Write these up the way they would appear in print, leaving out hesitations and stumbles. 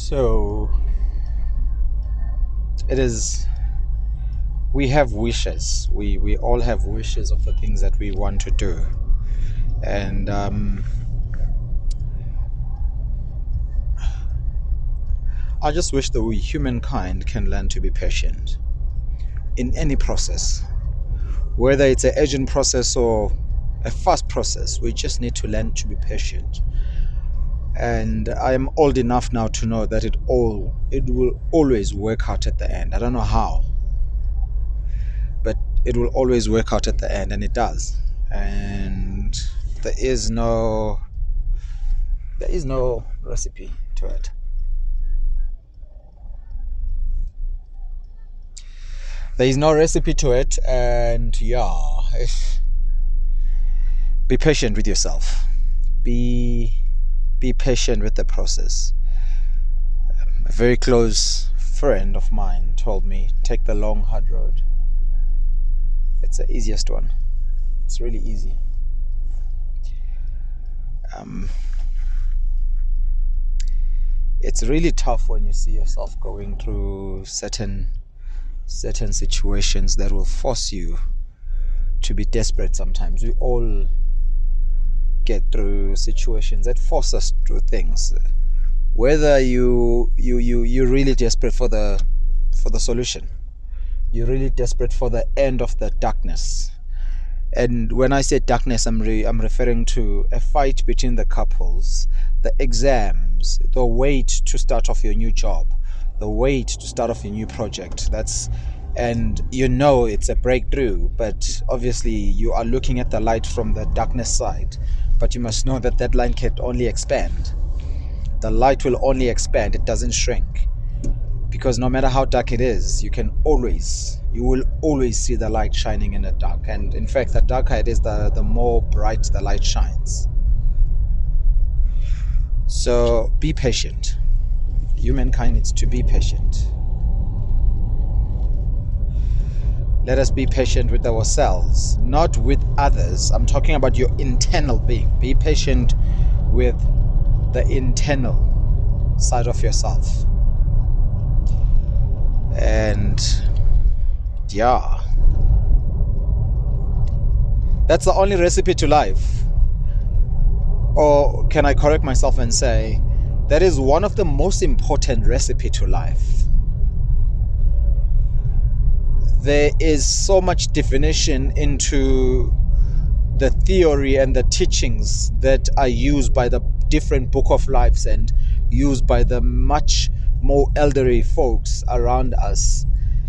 So it is, we have wishes. We all have wishes of the things that we want to do. And I just wish that we humankind can learn to be patient in any process, whether it's an urgent process or a fast process. We just need to learn to be patient. And I am old enough now to know that it will always work out at the end. I don't know how, but it will always work out at the end, and it does. And there is no recipe to it. There is no recipe to it, and be patient with yourself. Be patient with the process. A very close friend of mine told me, take the long, hard road. It's the easiest one. It's really easy. It's really tough when you see yourself going through certain situations that will force you to be desperate. Sometimes we all get through situations that force us through things, whether you're really desperate for the solution, you're really desperate for the end of the darkness. And when I say darkness, I'm referring to a fight between the couples, the exams, the wait to start off your new job, the wait to start off your new project. And it's a breakthrough, but obviously you are looking at the light from the darkness side. But you must know that light can only expand. The light will only expand, it doesn't shrink. Because no matter how dark it is, you will always see the light shining in the dark. And in fact, the darker it is, the more bright the light shines. So be patient. Humankind needs to be patient. Let us be patient with ourselves, not with others. I'm talking about your internal being. Be patient with the internal side of yourself. And that's the only recipe to life. Or can I correct myself and say that is one of the most important recipe to life? There is so much definition into the theory and the teachings that are used by the different book of lives and used by the much more elderly folks around us.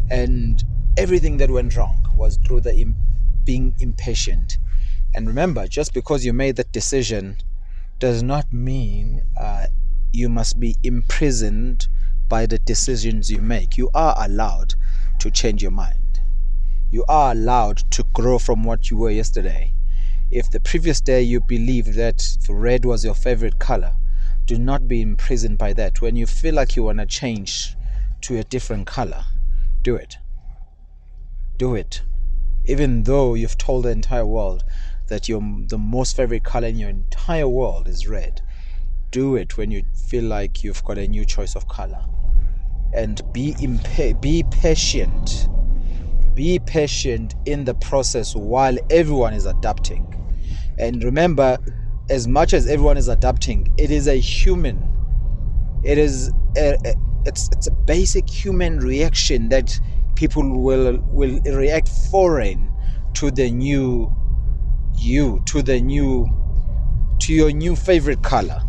And everything that went wrong was through the being impatient. And remember, just because you made that decision does not mean you must be imprisoned by the decisions you make. You are allowed to change your mind. You are allowed to grow from what you were yesterday. If the previous day you believed that red was your favorite color, do not be imprisoned by that. When you feel like you want to change to a different color, do it. Do it. Even though you've told the entire world that the most favorite color in your entire world is red, do it when you feel like you've got a new choice of color. And be patient. Be patient in the process while everyone is adapting. And remember, as much as everyone is adapting, it is it's a basic human reaction that people will react foreign to the new you, to your new favorite color.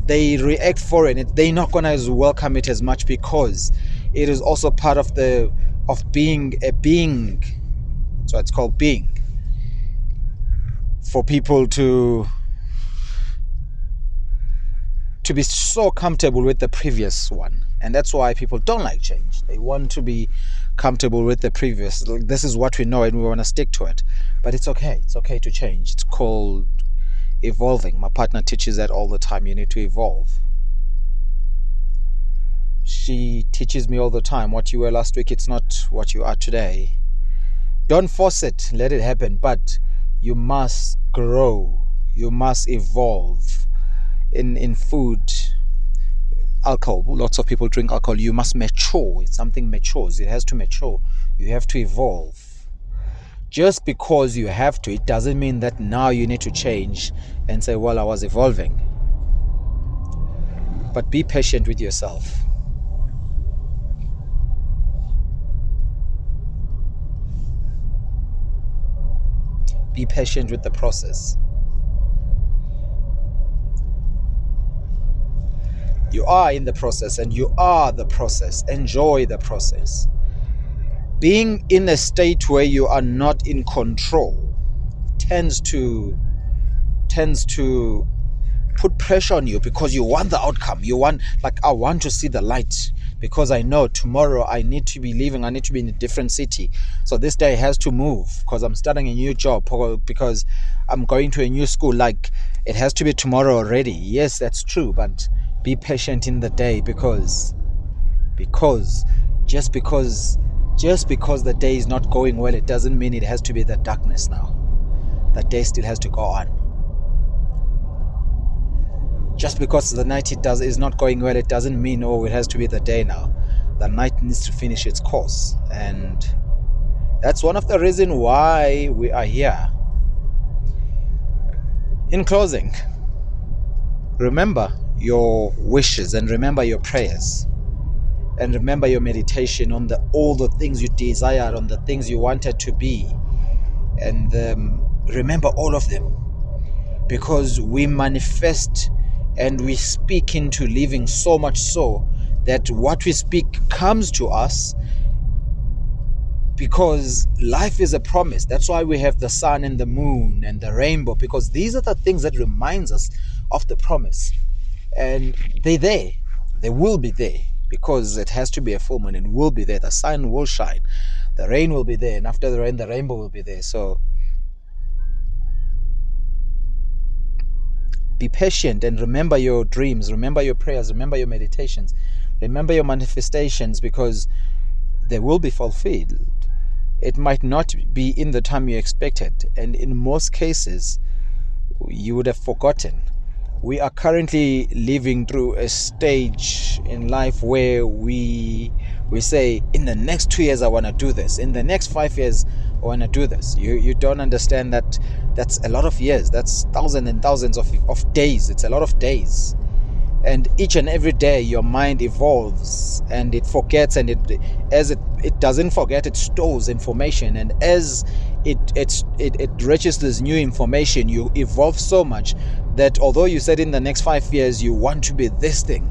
They react foreign. They're not gonna welcome it as much because it is also part of being a being. So it's called being. For people to be so comfortable with the previous one. And that's why people don't like change. They want to be comfortable with the previous. This is what we know and we want to stick to it. But it's okay. It's okay to change. It's called evolving. My partner teaches that all the time. You need to evolve. She teaches me all the time, what you were last week, it's not what you are today. Don't force it. Let it happen. But you must grow. You must evolve. In food, alcohol. Lots of people drink alcohol. You must mature. Something matures. It has to mature. You have to evolve. Just because you have to, it doesn't mean that now you need to change and say, well, I was evolving. But be patient with yourself. Be patient with the process. You are in the process and you are the process. Enjoy the process. Being in a state where you are not in control tends to put pressure on you, because you want the outcome. You want, like, I want to see the light, because I know tomorrow I need to be leaving. I need to be in a different city. So this day has to move because I'm starting a new job, or because I'm going to a new school. Like, it has to be tomorrow already. Yes, that's true, but be patient in the day, because just because the day is not going well, it doesn't mean it has to be the darkness now. The day still has to go on. Just because the night is not going well, it doesn't mean, oh, it has to be the day now. The night needs to finish its course. And that's one of the reasons why we are here. In closing, remember your wishes and remember your prayers. And remember your meditation on all the things you desired, on the things you wanted to be. And remember all of them. Because we manifest and we speak into living, so much so that what we speak comes to us, because life is a promise. That's why we have the sun and the moon and the rainbow, because these are the things that reminds us of the promise. And they're there. They will be there, because it has to be a full moon and will be there. The sun will shine. The rain will be there. And after the rain, the rainbow will be there. So be patient and remember your dreams, remember your prayers, remember your meditations, remember your manifestations, because they will be fulfilled. It might not be in the time you expected, and in most cases, you would have forgotten. We are currently living through a stage in life where we say, in the next 2 years I want to do this, in the next 5 years I want to do this. You don't understand that that's a lot of years. That's thousands and thousands of days. It's a lot of days. And each and every day your mind evolves and it forgets, and it doesn't forget, it stores information, and as it registers new information, you evolve so much that although you said in the next 5 years you want to be this thing,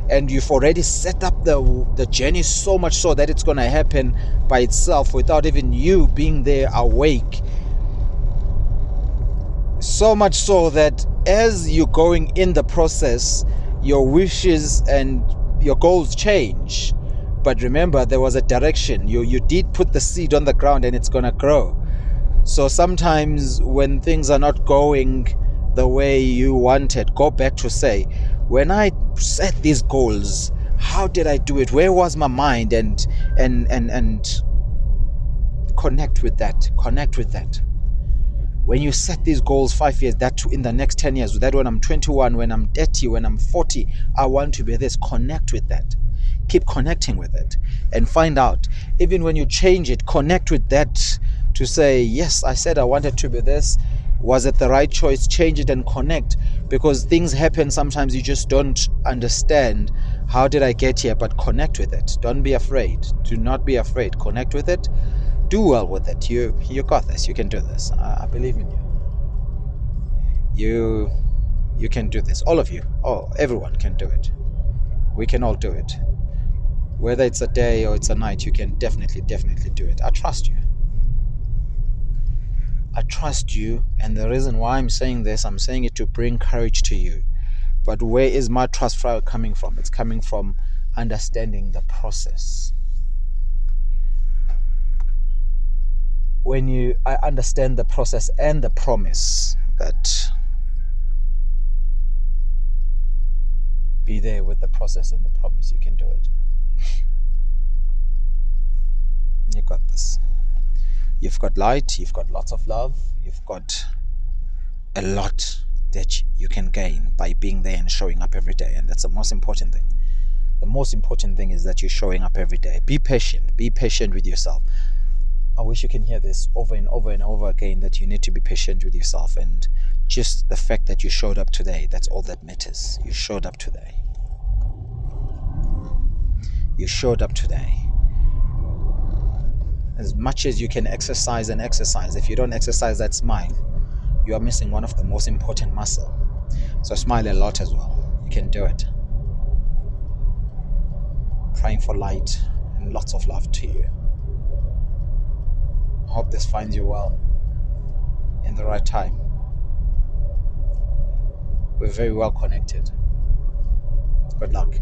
and you've already set up the journey so much so that it's going to happen by itself without even you being there awake. So much so that as you're going in the process, your wishes and your goals change. But remember, there was a direction. You did put the seed on the ground and it's going to grow. So sometimes when things are not going the way you wanted, go back to say, when I set these goals, how did I do it? Where was my mind? And connect with that. When you set these goals 5 years, that in the next 10 years, that when I'm 21, when I'm 30, when I'm 40, I want to be this. Connect with that. Keep connecting with it and find out. Even when you change it, connect with that to say, yes, I said I wanted to be this. Was it the right choice? Change it and connect, because things happen. Sometimes you just don't understand, how did I get here? But connect with it. Don't be afraid. Do not be afraid. Connect with it. Do well with it. You got this. You can do this. I believe in you. You can do this. All of you. Everyone can do it. We can all do it. Whether it's a day or it's a night, you can definitely do it. I trust you. And the reason why I'm saying this, I'm saying it to bring courage to you. But where is my trust coming from? It's coming from understanding the process. When I understand the process and the promise, that be there with the process and the promise, you can do it. You got this. You've got light, you've got lots of love, you've got a lot that you can gain by being there and showing up every day. And that's the most important thing. The most important thing is that you're showing up every day. Be patient. Be patient with yourself. I wish you can hear this over and over and over again, that you need to be patient with yourself. And just the fact that you showed up today, that's all that matters. You showed up today. You showed up today. As much as you can exercise and exercise, if you don't exercise that smile, you are missing one of the most important muscle. So smile a lot as well. You can do it. Praying for light and lots of love to you. I hope this finds you well in the right time. We're very well connected. Good luck.